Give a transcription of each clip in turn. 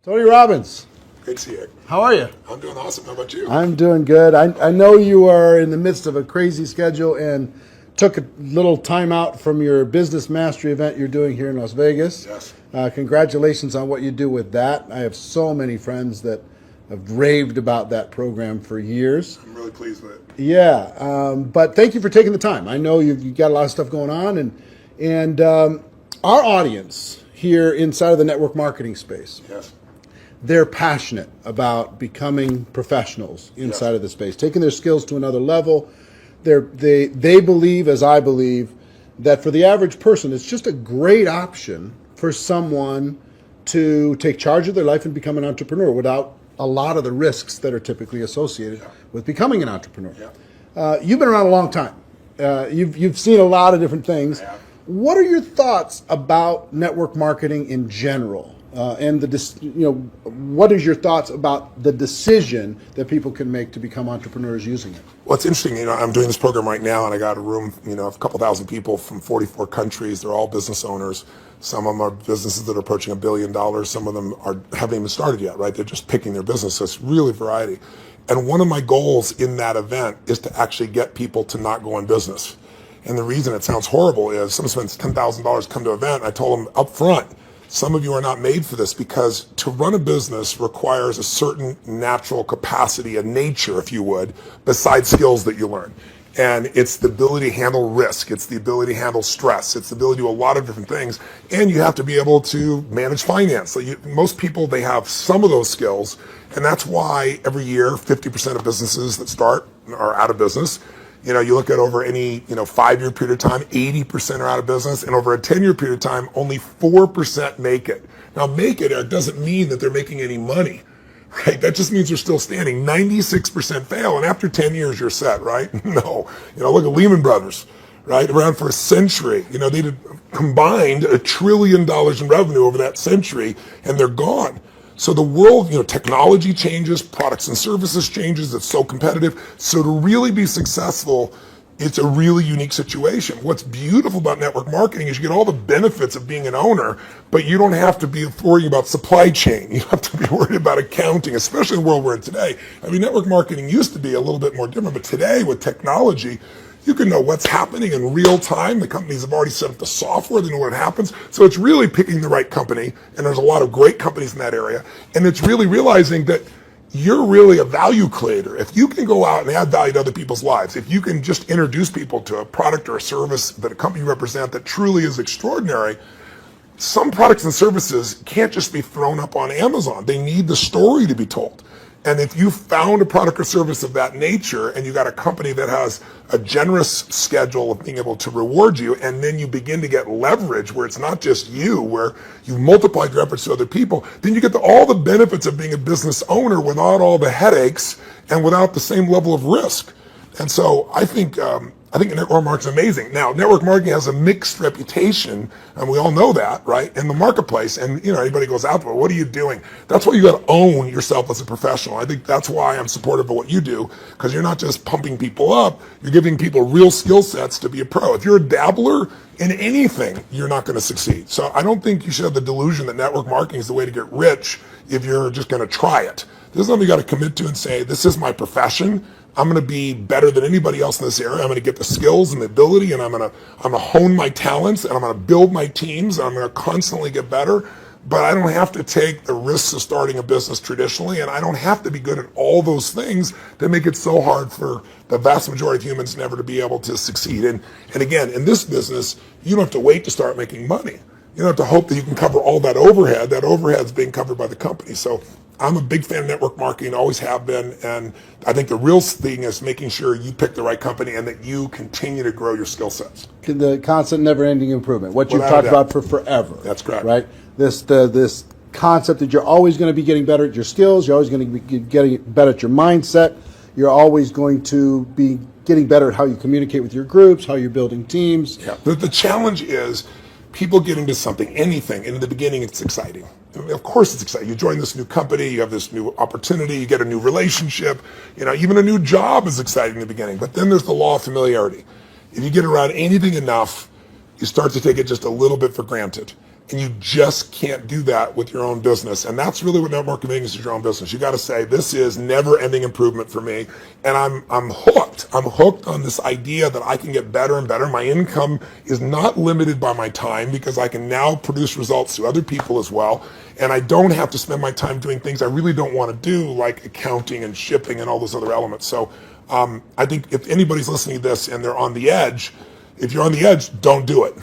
Tony Robbins, Great to see you. how are you? I'm doing awesome. How about you? I'm doing good. I know you are in the midst of a crazy schedule and took a little time out from your business mastery event you're doing here in Las Vegas. Yes. Congratulations on what you do with that. I have so many friends that have raved about that program for years. I'm really pleased with it. Yeah, but thank you for taking the time. I know you've got a lot of stuff going on, and our audience here inside of the network marketing space, Yes. they're passionate about becoming professionals inside of the space, taking their skills to another level. They believe, as I believe, that for the average person, it's just a great option for someone to take charge of their life and become an entrepreneur without a lot of the risks that are typically associated with becoming an entrepreneur. Yeah. You've been around a long time. You've seen a lot of different things. I have. What are your thoughts about network marketing in general? And what is your thoughts about the decision that people can make to become entrepreneurs using it? Well, it's interesting. I'm doing this program right now, and I got a room, of a couple thousand people from 44 countries. They're all business owners. Some of them are businesses that are approaching $1 billion. Some of them haven't even started yet, right? They're just picking their business. So it's really variety. And one of my goals in that event is to actually get people to not go in business. And the reason it sounds horrible is someone spends $10,000 to come to an event. I told them up front, some of you are not made for this because to run a business requires a certain natural capacity, a nature, if you would, besides skills that you learn. And it's the ability to handle risk. It's the ability to handle stress. It's the ability to do a lot of different things. And you have to be able to manage finance. So most people, they have some of those skills. And that's why every year, 50% of businesses that start are out of business. You look at over any, 5-year period of time, 80% are out of business, and over a 10-year period of time, only 4% make it. Now, make it doesn't mean that they're making any money, right? That just means they're still standing. 96% fail, and after 10 years, you're set, right? No. Look at Lehman Brothers, right? Around for a century. They did combined $1 trillion in revenue over that century, and they're gone. So the world, technology changes, products and services changes, it's so competitive. So to really be successful, it's a really unique situation. What's beautiful about network marketing is you get all the benefits of being an owner, but you don't have to be worrying about supply chain. You have to be worried about accounting, especially in the world we're in today. Network marketing used to be a little bit more different, but today with technology, you can know what's happening in real time. The companies have already set up the software. They know what happens. So it's really picking the right company. And there's a lot of great companies in that area. And it's really realizing that you're really a value creator. If you can go out and add value to other people's lives, if you can just introduce people to a product or a service that a company represents that truly is extraordinary, some products and services can't just be thrown up on Amazon. They need the story to be told. And if you found a product or service of that nature and you got a company that has a generous schedule of being able to reward you, and then you begin to get leverage where it's not just you, where you've multiplied your efforts to other people, then you get all the benefits of being a business owner without all the headaches and without the same level of risk. And so I think network marketing is amazing. Now, network marketing has a mixed reputation, and we all know that, right, in the marketplace. And, anybody goes out there, what are you doing? That's why you got to own yourself as a professional. I think that's why I'm supportive of what you do, because you're not just pumping people up, you're giving people real skill sets to be a pro. If you're a dabbler in anything, you're not going to succeed. So I don't think you should have the delusion that network marketing is the way to get rich if you're just going to try it. This is something you got to commit to and say, this is my profession. I'm going to be better than anybody else in this area. I'm going to get the skills and the ability, and I'm going to hone my talents, and I'm going to build my teams, and I'm going to constantly get better. But I don't have to take the risks of starting a business traditionally, and I don't have to be good at all those things that make it so hard for the vast majority of humans never to be able to succeed. And again, in this business, you don't have to wait to start making money. You don't have to hope that you can cover all that overhead. That overhead is being covered by the company. So I'm a big fan of network marketing, always have been, and I think the real thing is making sure you pick the right company and that you continue to grow your skill sets. The constant, never-ending improvement, what you've Without a talked doubt. about for forever. That's correct. Right? This concept that you're always going to be getting better at your skills, you're always going to be getting better at your mindset, you're always going to be getting better at how you communicate with your groups, how you're building teams. Yeah. The challenge is people get into something, anything, and in the beginning it's exciting. Of course it's exciting. You join this new company, you have this new opportunity, you get a new relationship, even a new job is exciting in the beginning. But then there's the law of familiarity. If you get around anything enough, you start to take it just a little bit for granted. And you just can't do that with your own business. And that's really what network marketing is your own business. You got to say, this is never ending improvement for me. And I'm hooked. I'm hooked on this idea that I can get better and better. My income is not limited by my time because I can now produce results to other people as well. And I don't have to spend my time doing things I really don't want to do, like accounting and shipping and all those other elements. So I think if anybody's listening to this and they're on the edge, if you're on the edge, don't do it.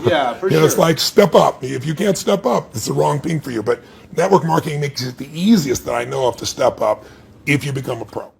Yeah, for sure. It's like step up. If you can't step up, it's the wrong thing for you. But network marketing makes it the easiest that I know of to step up if you become a pro.